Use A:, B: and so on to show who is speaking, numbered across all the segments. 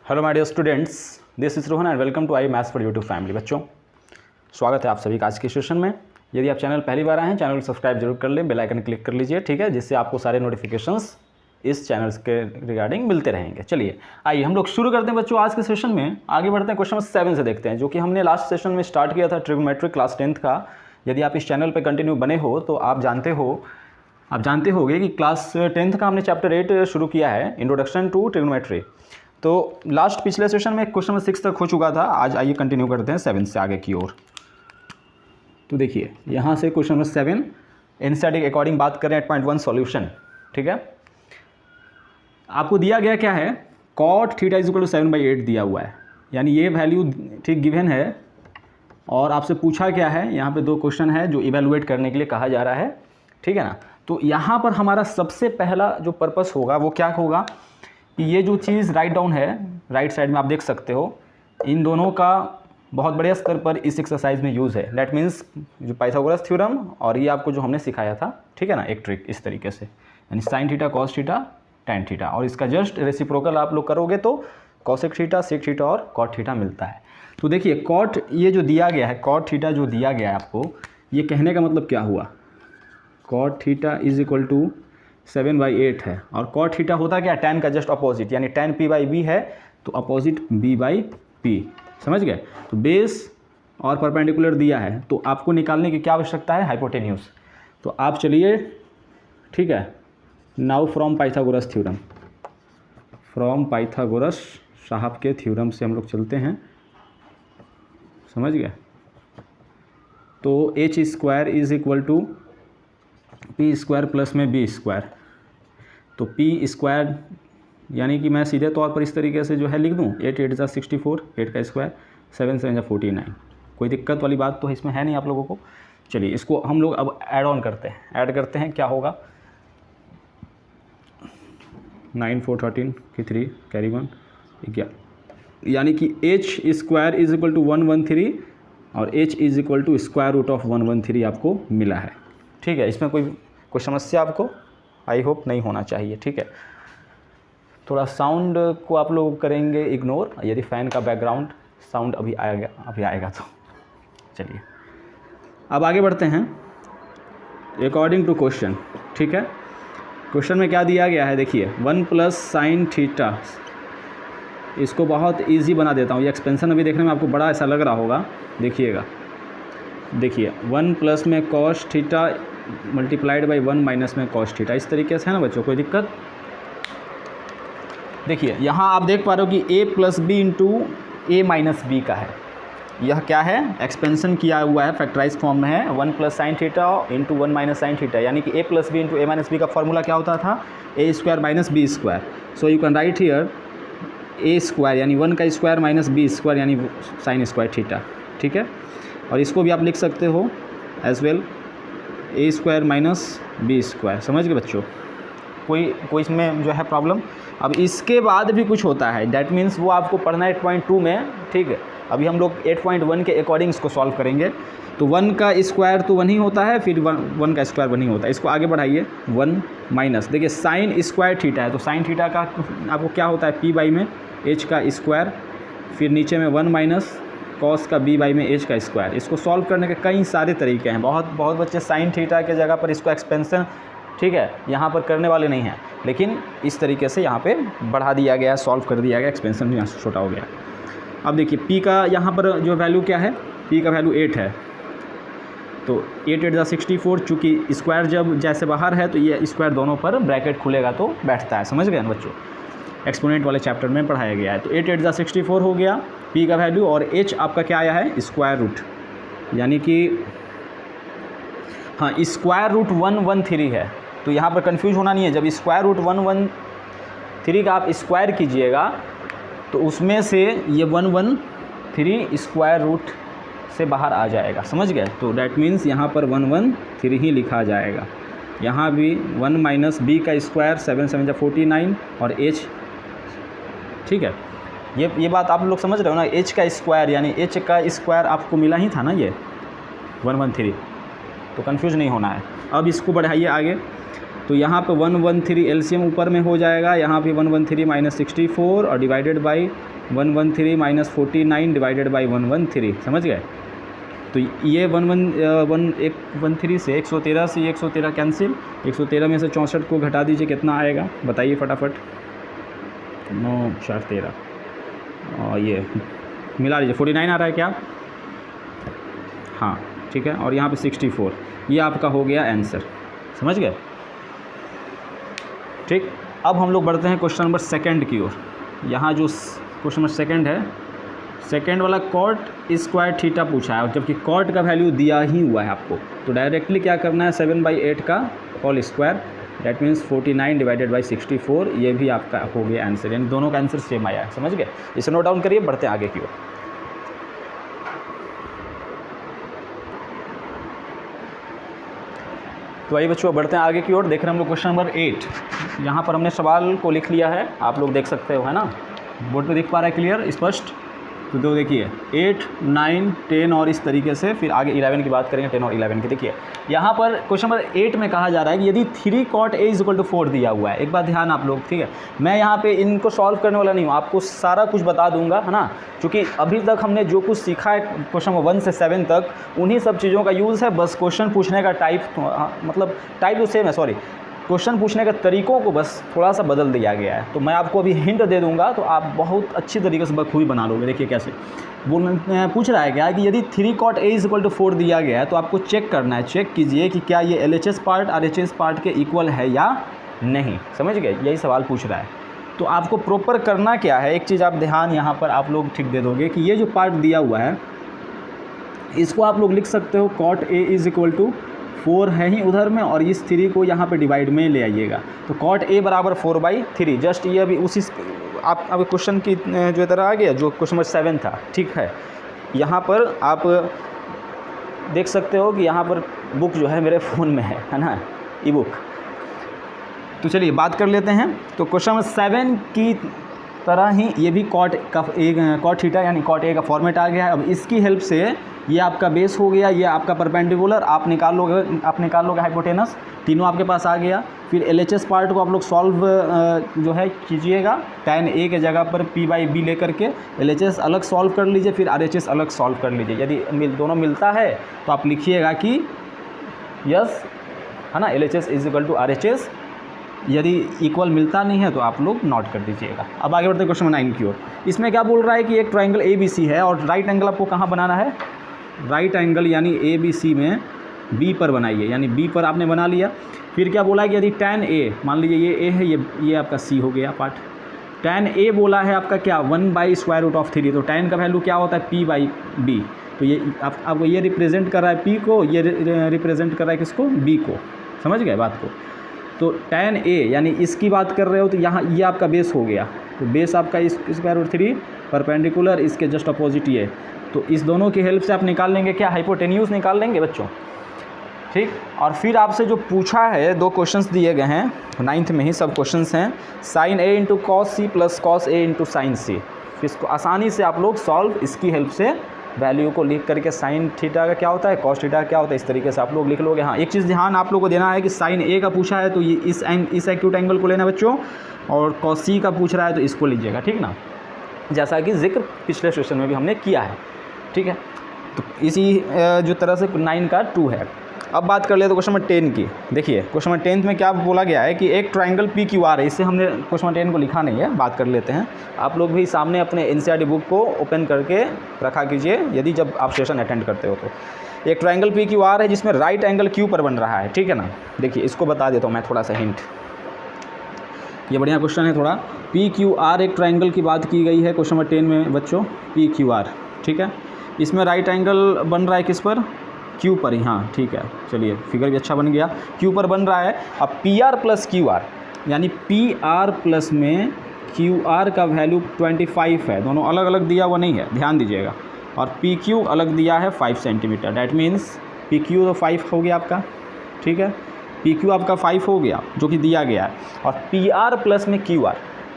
A: Hello my dear students, this is Rohan and welcome to I maths for YouTube family. बच्चों, स्वागत है आप सभी का आज के सेशन में। यदि आप चैनल पहली बार आए हैं, चैनल को सब्सक्राइब जरूर कर लें, बेल आइकन क्लिक कर लीजिए, ठीक है, जिससे आपको सारे नोटिफिकेशंस इस चैनल के रिगार्डिंग मिलते रहेंगे। चलिए आइए हम लोग शुरू करते हैं बच्चों आज के सेशन में। आगे बढ़ते हैं, क्वेश्चन नंबर 7 से देखते हैं, जो कि हमने लास्ट सेशन में स्टार्ट किया था ट्रिग्नोमेट्री क्लास 10th का। यदि आप इस चैनल पर कंटिन्यू बने हो तो आप जानते होंगे कि क्लास 10th का हमने चैप्टर 8 शुरू किया है, इंट्रोडक्शन टू ट्रिग्नोमेट्री। तो लास्ट पिछले सेशन में क्वेश्चन नंबर 6 तक हो चुका था। आज आइए कंटिन्यू करते हैं 7 से आगे की ओर। तो देखिए यहाँ से क्वेश्चन नंबर 7 एनसीईआरटी के अकॉर्डिंग बात करें 8.1 सॉल्यूशन, ठीक है। आपको दिया गया क्या है, cot theta is equal to 7/8 दिया हुआ है, यानी ये वैल्यू ठीक गिवन है। और आपसे पूछा क्या है, यहाँ पे 2 क्वेश्चन है जो इवेलुएट करने के लिए कहा जा रहा है, ठीक है ना। तो यहाँ पर हमारा सबसे पहला जो पर्पस होगा वो क्या होगा कि ये जो चीज़ राइट डाउन है, राइट साइड में आप देख सकते हो, इन दोनों का बहुत बड़े स्तर पर इस एक्सरसाइज में यूज़ है। दैट मीन्स जो पाइथागोरस थ्योरम और ये आपको जो हमने सिखाया था, ठीक है ना, एक ट्रिक इस तरीके से, यानी sine theta cos theta tan theta, और इसका जस्ट रेसिप्रोकल आप लोग करोगे तो कॉसेक थीटा सेक थीटा और कॉट थीटा मिलता है। तो देखिए कॉट ये जो दिया गया है, कॉट थीटा जो दिया गया है आपको, ये कहने का मतलब क्या हुआ, cot theta is equal to 7/8 है। और कॉट थीटा होता क्या, टैन का जस्ट अपोजिट, यानी टैन p/b है तो अपोजिट b/p, समझ गए। तो बेस और परपेंडिकुलर दिया है तो आपको निकालने की क्या आवश्यकता है, हाइपोटेन्यूज। तो आप चलिए, ठीक है, now from Pythagoras theorem, from Pythagoras साहब के थ्योरम से हम लोग चलते हैं, समझ गए। तो h square is equal to P square plus में बी स्क्वायर। तो पी स्क्वायर यानी कि मैं सीधे तौर पर इस तरीके से जो है लिख दूँ, 8 8 64, 8 का स्क्वायर 7 7 49। कोई दिक्कत वाली बात तो इसमें है नहीं आप लोगों को। चलिए इसको हम लोग अब ऐड ऑन करते हैं, ऐड करते हैं, क्या होगा 9 4 13 की 3 कैरी 1 11, यानी कि h square is equal to 113 और h is equal to square root of 113 आपको मिला है, ठीक है। इसमें कोई समस्या आपको आई होप नहीं होना चाहिए, ठीक है। थोड़ा साउंड को आप लोग करेंगे इग्नोर, यदि फ़ैन का बैकग्राउंड साउंड अभी आएगा तो। चलिए अब आगे बढ़ते हैं अकॉर्डिंग टू क्वेश्चन, ठीक है। क्वेश्चन में क्या दिया गया है, देखिए 1 प्लस साइन थीटा, इसको बहुत इजी बना देता हूँ। ये एक्सपेंशन अभी देखने में आपको बड़ा ऐसा लग रहा होगा, देखिएगा, देखिए 1 प्लस में cos theta multiplied by 1 minus में कॉस थीटा, इस तरीके से है ना बच्चों, कोई दिक्कत। देखिए यहाँ आप देख पा रहे हो कि a plus B into A minus B का है, यह क्या है, एक्सपेंशन किया हुआ है, फैक्टराइज फॉर्म में है, 1 plus sine theta into 1 minus sine theta, यानी कि a plus B into A minus B का फॉर्मूला क्या होता था, a square minus B square. So you can write here a square यानी 1 का स्क्वायर माइनस बी स्क्वायर यानी sine square theta, ठीक है। और इसको भी आप लिख सकते हो as well a square minus B square, समझ गए बच्चों, कोई इसमें जो है प्रॉब्लम। अब इसके बाद भी कुछ होता है, डैट मीन्स वो आपको पढ़ना है 8.2 में, ठीक है। अभी हम लोग 8.1 के अकॉर्डिंग इसको सॉल्व करेंगे। तो 1 का स्क्वायर तो 1 ही होता है, फिर 1 का स्क्वायर 1 ही होता है। इसको आगे बढ़ाइए, 1 माइनस, देखिए साइन स्क्वायर थीटा है, तो साइन थीटा का आपको क्या होता है, p/, में h का स्क्वायर, फिर नीचे में 1 माइनस कॉस का b/, में h का स्क्वायर। इसको सॉल्व करने के कई सारे तरीके हैं, बहुत बच्चे साइन थीटा के जगह पर इसको एक्सपेंशन, ठीक है, यहाँ पर करने वाले नहीं हैं, लेकिन इस तरीके से यहाँ पे बढ़ा दिया गया, सॉल्व कर दिया गया, एक्सपेंशन यहाँ से छोटा हो गया। अब देखिए p का यहाँ पर जो वैल्यू क्या है, p का वैल्यू 8 है, तो 8 8 64, चूँकि स्क्वायर जब जैसे बाहर है तो ये स्क्वायर दोनों पर ब्रैकेट खुलेगा तो बैठता है, समझ गए ना बच्चों, एक्सपोनेंट वाले चैप्टर में पढ़ाया गया है। तो 8 8 64 हो गया p का वैल्यू, और h आपका क्या आया है, स्क्वायर रूट, यानी कि हाँ स्क्वायर रूट 113 है। तो यहाँ पर कंफ्यूज होना नहीं है, जब स्क्वायर रूट 113 का आप स्क्वायर कीजिएगा तो उसमें से ये 113 स्क्वायर रूट से बाहर आ जाएगा, समझ गए। तो डैट मीन्स यहाँ पर 113 ही लिखा जाएगा। यहाँ भी 1 माइनस बी का स्क्वायर 7 7 49 और h, ठीक है। ये बात आप लोग समझ रहे हो ना, h का स्क्वायर यानी h का स्क्वायर आपको मिला ही था ना, ये 113, तो कंफ्यूज नहीं होना है। अब इसको बढ़ाइए आगे, तो यहाँ पे 113 एलसीएम ऊपर में हो जाएगा, यहाँ पे 113 माइनस 64 और divided by 113 minus 49 divided by 113, समझ गए। तो ये 113 से 113 कैंसिल, 113 में से 64 को घटा दीजिए, कितना आएगा बताइए फटाफट। 9 4 13 और ये मिला लीजिए 49 आ रहा है क्या, हाँ ठीक है। और यहाँ पे 64, ये आपका हो गया आंसर, समझ गए। ठीक, अब हम लोग बढ़ते हैं क्वेश्चन नंबर सेकंड की ओर। यहाँ जो क्वेश्चन नंबर सेकंड है, सेकंड वाला कॉट स्क्वायर थीटा पूछा है, और जबकि कॉट का वैल्यू दिया ही हुआ है आपको, तो डायरेक्टली क्या करना है 7/8 का whole square, that means 49 divided by 64, ये भी आपका हो गया आंसर, यानी दोनों का आंसर सेम आया है, समझ गए। इसे नोट डाउन करिए, बढ़ते हैं आगे की ओर। तो आइए बच्चों बढ़ते हैं आगे की ओर। देख रहे हैं हम लोग क्वेश्चन नंबर 8। यहाँ पर हमने सवाल को लिख लिया है, आप लोग देख सकते हो, है ना, बोर्ड पे दिख पा रहा है क्लियर स्पष्ट। तो दो देखिए 8, 9, 10 और इस तरीके से, फिर आगे 11 की बात करेंगे, 10 और 11 की। देखिए यहाँ पर क्वेश्चन नंबर 8 में कहा जा रहा है कि यदि 3 cot A = 4 दिया हुआ है। एक बात ध्यान आप लोग, ठीक है, मैं यहाँ पे इनको सॉल्व करने वाला नहीं हूँ, आपको सारा कुछ बता दूंगा, है ना, क्योंकि अभी तक हमने जो कुछ सीखा है क्वेश्चन नंबर 1 से 7 तक, उन्हीं सब चीज़ों का यूज़ है। बस क्वेश्चन पूछने का टाइप, मतलब टाइप तो सेम है, सॉरी, क्वेश्चन पूछने के तरीक़ों को बस थोड़ा सा बदल दिया गया है। तो मैं आपको अभी हिंट दे दूंगा, तो आप बहुत अच्छी तरीके से बखूबी बना लोगे। देखिए कैसे पूछ रहा है क्या कि यदि 3 cot A = 4 दिया गया है, तो आपको चेक करना है, चेक कीजिए कि क्या ये LHS पार्ट RHS पार्ट के इक्वल है या नहीं, समझ गए, यही सवाल पूछ रहा है। तो आपको प्रॉपर करना क्या है, एक चीज़ आप ध्यान यहाँ पर आप लोग ठीक दे दोगे कि ये जो पार्ट दिया हुआ है, इसको आप लोग लिख सकते हो cot A = 4 है ही उधर में, और इस 3 को यहाँ पे डिवाइड में ले आइएगा, तो cot A = 4/3। जस्ट ये अभी उसी आप अब क्वेश्चन की जो तरह आ गया, जो क्वेश्चन नंबर 7 था, ठीक है। यहाँ पर आप देख सकते हो कि यहाँ पर बुक जो है मेरे फ़ोन में है ना, ई बुक। तो चलिए बात कर लेते हैं। तो क्वेश्चन नंबर 7 की तरह ही ये भी cot थीटा यानी cot A का फॉर्मेट आ गया है। अब इसकी हेल्प से ये आपका बेस हो गया, ये आपका परपेंडिकुलर, आप निकाल लोगे हाइपोटेनस, तीनों आपके पास आ गया। फिर LHS पार्ट को आप लोग सॉल्व जो है कीजिएगा, tan A के जगह पर P/B लेकर के LHS अलग सॉल्व कर लीजिए, फिर RHS अलग सॉल्व कर लीजिए। यदि दोनों मिलता है तो आप लिखिएगा कि यस, है ना, LHS = RHS। यदि इक्वल मिलता नहीं है तो आप लोग नोट कर दीजिएगा। अब आगे बढ़ते हैं क्वेश्चन नंबर 9 की ओर। इसमें क्या बोल रहा है कि एक ट्राइंगल ABC है, और राइट एंगल आपको कहाँ बनाना है, राइट एंगल यानी ABC में B पर बनाइए, यानी B पर आपने बना लिया। फिर क्या बोला है कि यदि tan A, मान लीजिए ये A है, ये आपका C हो गया पार्ट। tan A बोला है आपका क्या 1/√3, तो tan का वैल्यू क्या होता है P/B। तो ये आपको ये रिप्रेजेंट कर रहा है P को, ये रिप्रेजेंट कर रहा है किसको, B को, समझ गए बात को। तो tan A यानी इसकी बात कर रहे हो, तो यहाँ ये आपका बेस हो गया, तो बेस आपका इस √3 परपेंडिकुलर इसके जस्ट अपोजिट ये, तो इस दोनों की हेल्प से आप निकाल लेंगे क्या, हाइपोटेन्यूज निकाल लेंगे बच्चों, ठीक। और फिर आपसे जो पूछा है, 2 क्वेश्चंस दिए गए हैं 9th में ही सब क्वेश्चंस हैं, sin A × cos C + cos A × sin C। इसको आसानी से आप लोग सॉल्व इसकी हेल्प से वैल्यू को लिख करके sin थीटा का क्या होता है, cos थीटा क्या होता है, इस तरीके से आप लोग लिख लोगे। हाँ, एक चीज़ ध्यान आप लोग को देना है कि sin A का पूछा है तो ये इस एक्यूट एंगल को लेना बच्चों, और cos C का पूछ रहा है तो इसको लीजिएगा, ठीक ना, जैसा कि जिक्र पिछले सेशन में भी हमने किया है, ठीक है। तो इसी जो तरह से 9 का 2 है। अब बात कर लेते हैं क्वेश्चन नंबर 10 की। देखिए क्वेश्चन नंबर 10 में क्या बोला गया है कि एक ट्राइंगल PQR है, इससे हमने क्वेश्चन नंबर 10 को लिखा नहीं है, बात कर लेते हैं। आप लोग भी सामने अपने NCERT बुक को ओपन करके रखा कीजिए, यदि जब आप सेशन अटेंड करते हो तो। एक ट्राइंगल PQR है जिसमें राइट एंगल Q पर बन रहा है, ठीक है ना। देखिए इसको बता देता हूँ मैं थोड़ा सा हिंट, ये बढ़िया क्वेश्चन है थोड़ा। PQR एक ट्राइंगल की बात की गई है क्वेश्चन नंबर 10 में बच्चों, PQR, ठीक है। इसमें राइट एंगल बन रहा है किस पर, Q पर ही, हाँ ठीक है, चलिए फिगर भी अच्छा बन गया, Q पर बन रहा है। अब PR + QR यानी PR+ में QR का वैल्यू 25 है, दोनों अलग अलग दिया हुआ नहीं है, ध्यान दीजिएगा, और PQ अलग दिया है 5 सेंटीमीटर, डैट मीन्स PQ तो 5 हो गया आपका, ठीक है, PQ आपका 5 हो गया जो कि दिया गया है, और PR+ में QR,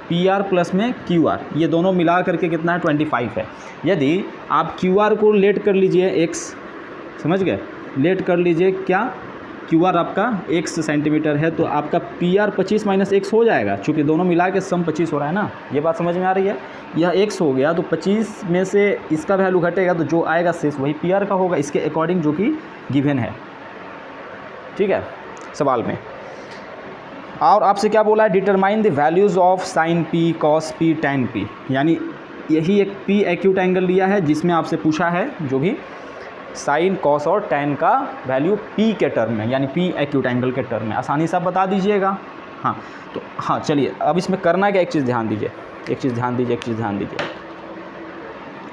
A: PR+ में QR, ये दोनों मिला करके कितना है 25 है। यदि आप QR को लेट कर लीजिए x, समझ गए, लेट कर लीजिए क्या क्यू आर आपका x सेंटीमीटर है तो आपका पी आर 25 माइनस एक्स हो जाएगा, चूँकि दोनों मिला के सम 25 हो रहा है ना, ये बात समझ में आ रही है। यह x हो गया तो 25 में से इसका वैल्यू घटेगा तो जो आएगा शेष वही पी आर का होगा, इसके अकॉर्डिंग जो कि गिवन है, ठीक है सवाल में। और आपसे क्या बोला है, determine the values of sine P, cos P, tan P, यानी यही एक पी एक्यूट एंगल लिया है जिसमें आपसे पूछा है जो भी साइन, कॉस और टैन का वैल्यू पी के टर्म में, यानी पी एक्यूट एंगल के टर्म में, आसानी से आप बता दीजिएगा। हाँ तो हाँ चलिए, अब इसमें करना क्या, एक चीज़ ध्यान दीजिए, एक चीज़ ध्यान दीजिए।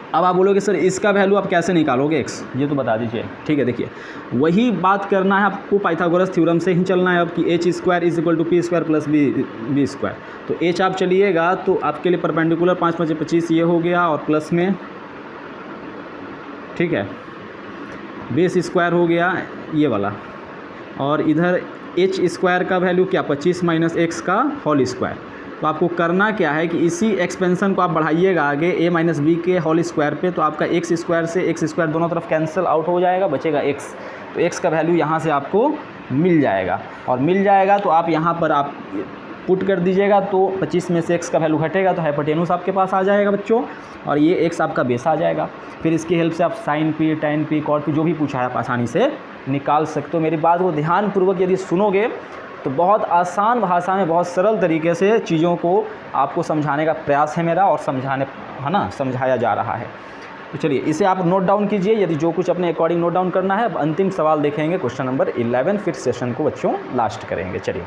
A: अब आप बोलोगे सर इसका वैल्यू आप कैसे निकालोगे x, ये तो बता दीजिए। ठीक है, देखिए वही बात करना है आपको, पाइथागोरस थ्योरम से ही चलना है अब कि h square is equal to P square plus B square. तो h आप चलिएगा तो आपके लिए परपेंडिकुलर 5 5 25 ये हो गया, और प्लस में ठीक है बेस स्क्वायर हो गया ये वाला, और इधर h स्क्वायर का वैल्यू क्या 25 माइनस एक्स का होल स्क्वायर। तो आपको करना क्या है कि इसी एक्सपेंशन को आप बढ़ाइएगा आगे a माइनस बी के होल स्क्वायर पे, तो आपका x स्क्वायर से x स्क्वायर दोनों तरफ कैंसिल आउट हो जाएगा, बचेगा x। तो x का वैल्यू यहाँ से आपको मिल जाएगा, और मिल जाएगा तो आप यहाँ पर आप पुट कर दीजिएगा, तो 25 में से x का वैल्यू घटेगा तो हाइपोटेन्यूस आपके पास आ जाएगा बच्चों, और ये x आपका बेस आ जाएगा। फिर इसकी हेल्प से आप sine P, tan P, cot P जो भी पूछा है आप आसानी से निकाल सकते हो। मेरी बात को ध्यानपूर्वक यदि सुनोगे तो बहुत आसान भाषा में, बहुत सरल तरीके से चीज़ों को आपको समझाने का प्रयास है मेरा, और समझाया जा रहा है। तो चलिए इसे आप नोट डाउन कीजिए, यदि जो कुछ अपने अकॉर्डिंग नोट डाउन करना है। अब अंतिम सवाल देखेंगे, क्वेश्चन नंबर 11, फिर सेशन को बच्चों लास्ट करेंगे। चलिए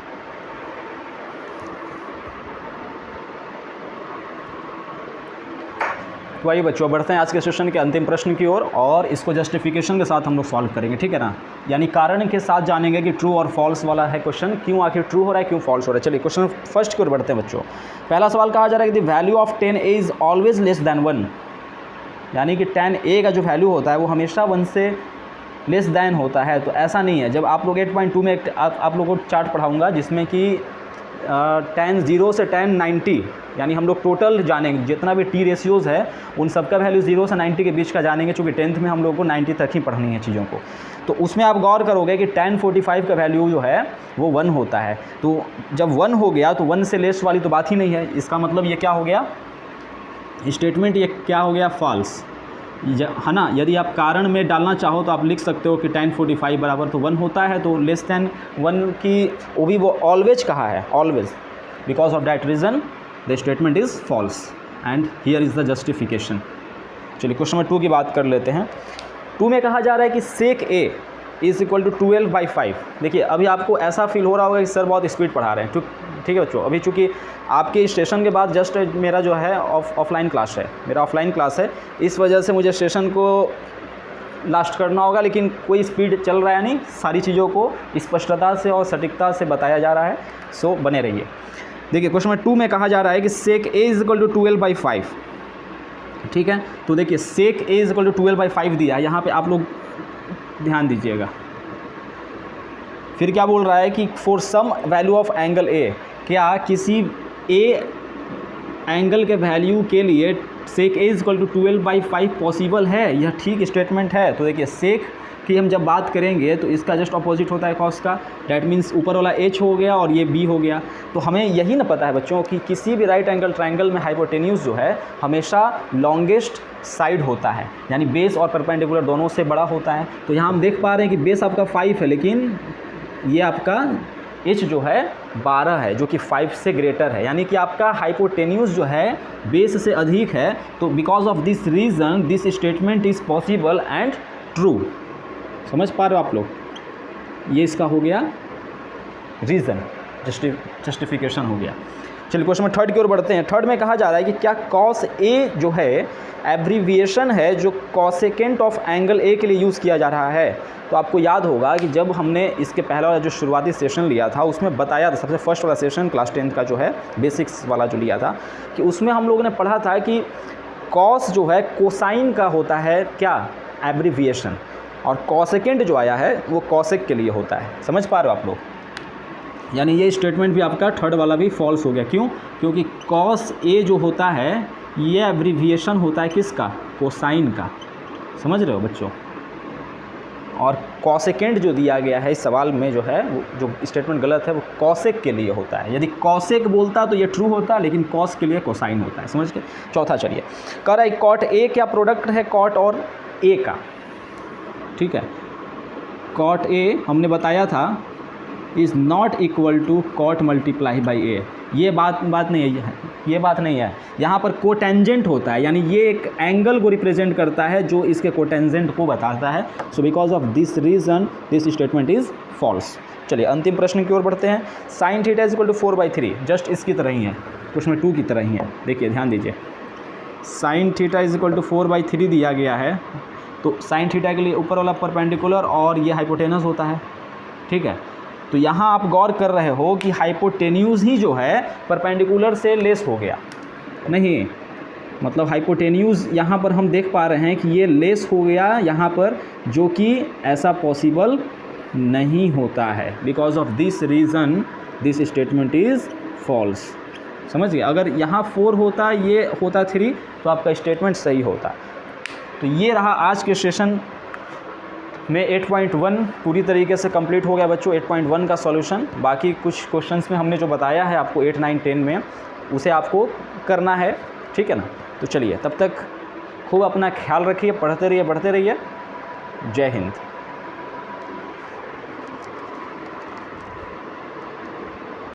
A: तो आइए बच्चों बढ़ते हैं आज के सेशन के अंतिम प्रश्न की ओर, और इसको जस्टिफिकेशन के साथ हम लोग सॉल्व करेंगे, ठीक है ना, यानी कारण के साथ जानेंगे कि ट्रू और फॉल्स वाला है क्वेश्चन, क्यों आखिर ट्रू हो रहा है, क्यों फॉल्स हो रहा है। चलिए क्वेश्चन फर्स्ट की ओर बढ़ते हैं बच्चों। पहला सवाल कहा जा रहा है कि the value of 10a is always less than 1, यानी कि 10a का जो वैल्यू होता है वो हमेशा 1 से लेस दैन होता है। तो ऐसा नहीं है, जब आप लोग 8.2 में आप लोगों को चार्ट पढ़ाऊँगा जिसमें कि 10 0 से 10 90, यानी हम लोग टोटल जानेंगे जितना भी टी रेशियोज़ है उन सबका वैल्यू 0 से 90 के बीच का जानेंगे, चूँकि 10th में हम लोग को 90 तक ही पढ़नी है चीज़ों को। तो उसमें आप गौर करोगे कि 1045 का वैल्यू जो है वो 1 होता है। तो जब 1 हो गया तो 1 से लेस वाली तो बात ही नहीं है, इसका मतलब ये क्या हो गया, स्टेटमेंट ये क्या हो गया, फॉल्स है ना। यदि आप कारण में डालना चाहो तो आप लिख सकते हो कि 1045 बराबर तो 1 होता है, तो लेस दैन 1 की वो ऑलवेज कहा है, always, because of that reason the statement is false and here is the justification. चलिए क्वेश्चन नंबर 2 की बात कर लेते हैं। 2 में कहा जा रहा है कि सेक ए इज़ इक्वल टू 12/5। देखिए अभी आपको ऐसा फील हो रहा होगा कि सर बहुत स्पीड पढ़ा रहे हैं, ठीक है बच्चों। अभी चूँकि आपके स्टेशन के बाद जस्ट मेरा जो है ऑफलाइन क्लास है, मेरा ऑफलाइन क्लास है, इस वजह से मुझे स्टेशन को लास्ट करना होगा, लेकिन कोई स्पीड चल रहा है नहीं, सारी चीज़ों को स्पष्टता से और सटीकता से बताया जा रहा है, सो बने रहिए। देखिए क्वेश्चन नंबर 2 में कहा जा रहा है कि सेक ए इज़ इक्वल टू 12/5, ठीक है। तो देखिए सेक ए इज़ इक्वल टू 12/5 दिया है, यहाँ पे आप लोग ध्यान दीजिएगा। फिर क्या बोल रहा है कि for some value of angle A, क्या किसी ए एंगल के वैल्यू के लिए sec A is equal to 12/5 possible है, यह ठीक स्टेटमेंट है। तो देखिए सेक की हम जब बात करेंगे तो इसका जस्ट अपोजिट होता है कॉस का, डैट मीन्स ऊपर वाला एच हो गया और ये बी हो गया। तो हमें यही ना पता है बच्चों कि किसी भी राइट एंगल ट्रायंगल में हाइपोटेन्यूज जो है हमेशा लॉन्गेस्ट साइड होता है, यानी बेस और परपेंडिकुलर दोनों से बड़ा होता है। तो यहाँ हम देख पा रहे हैं कि बेस आपका 5 है, लेकिन ये आपका एच जो है 12 है, जो कि 5 से ग्रेटर है, यानी कि आपका हाइपोटेन्यूज जो है बेस से अधिक है। तो because of this reason this statement is possible and true. समझ पा रहे हो आप लोग, ये इसका हो गया रीज़न, जस्टिफिकेशन हो गया। चलिए क्वेश्चन नंबर 3 की ओर बढ़ते हैं। 3 में कहा जा रहा है कि क्या कॉस ए जो है एब्रीविएशन है जो कॉसेकेंट ऑफ एंगल ए के लिए यूज़ किया जा रहा है। तो आपको याद होगा कि जब हमने इसके पहला वाला जो शुरुआती सेशन लिया था उसमें बताया था, सबसे फर्स्ट वाला सेशन क्लास 10 का जो है बेसिक्स वाला जो लिया था, कि उसमें हम लोगों ने पढ़ा था कि कॉस जो है कोसाइन का होता है क्या, एब्रीविएशन, और कॉसेकेंट जो आया है वो कॉसेक के लिए होता है। समझ पा रहे हो आप लोग, यानी ये स्टेटमेंट भी आपका 3rd वाला भी फॉल्स हो गया। क्यों? क्योंकि कॉस ए जो होता है ये एब्रीविएशन होता है किसका, कोसाइन का। समझ रहे हो बच्चों, और कॉसेकेंड जो दिया गया है इस सवाल में जो है वो जो स्टेटमेंट गलत है वो कॉसेक के लिए होता है। यदि कॉसेक बोलता तो ये ट्रू होता, लेकिन कॉस के लिए कोसाइन होता है। समझ के। चौथा चलिए, कह रहा है कॉट ए क्या प्रोडक्ट है कॉट और ए का। ठीक है, कॉट ए हमने बताया था is not equal to cot multiply by A. ये बात नहीं है, ये बात नहीं है। यहाँ पर कोटेंजेंट होता है, यानी ये एक एंगल को रिप्रेजेंट करता है जो इसके कोटेंजेंट को बताता है। So because of this reason this statement is false. चलिए अंतिम प्रश्न की ओर बढ़ते हैं। Sine theta is equal to 4/3, just इसकी तरह ही है, प्रश्न 2 की तरह ही है। देखिए ध्यान दीजिए, sine theta is equal to 4/3 दिया गया है, तो साइन थीटा के लिए ऊपर वाला परपेंडिकुलर और ये हाइपोटेनस होता है। ठीक है, तो यहाँ आप गौर कर रहे हो कि हाइपोटेन्यूज ही जो है परपेंडिकुलर से लेस हो गया, नहीं मतलब हाइपोटेन्यूज यहाँ पर हम देख पा रहे हैं कि ये लेस हो गया यहाँ पर, जो कि ऐसा पॉसिबल नहीं होता है। Because of this reason this statement is false. समझ गए। अगर यहाँ 4 होता, ये होता 3, तो आपका स्टेटमेंट सही होता। तो ये रहा आज के सेशन में 8.1 पूरी तरीके से कंप्लीट हो गया बच्चों। 8.1 का सॉल्यूशन, बाकी कुछ क्वेश्चंस में हमने जो बताया है आपको 8, 9, 10 में, उसे आपको करना है। ठीक है ना। तो चलिए तब तक खूब अपना ख्याल रखिए, पढ़ते रहिए, बढ़ते रहिए। जय हिंद।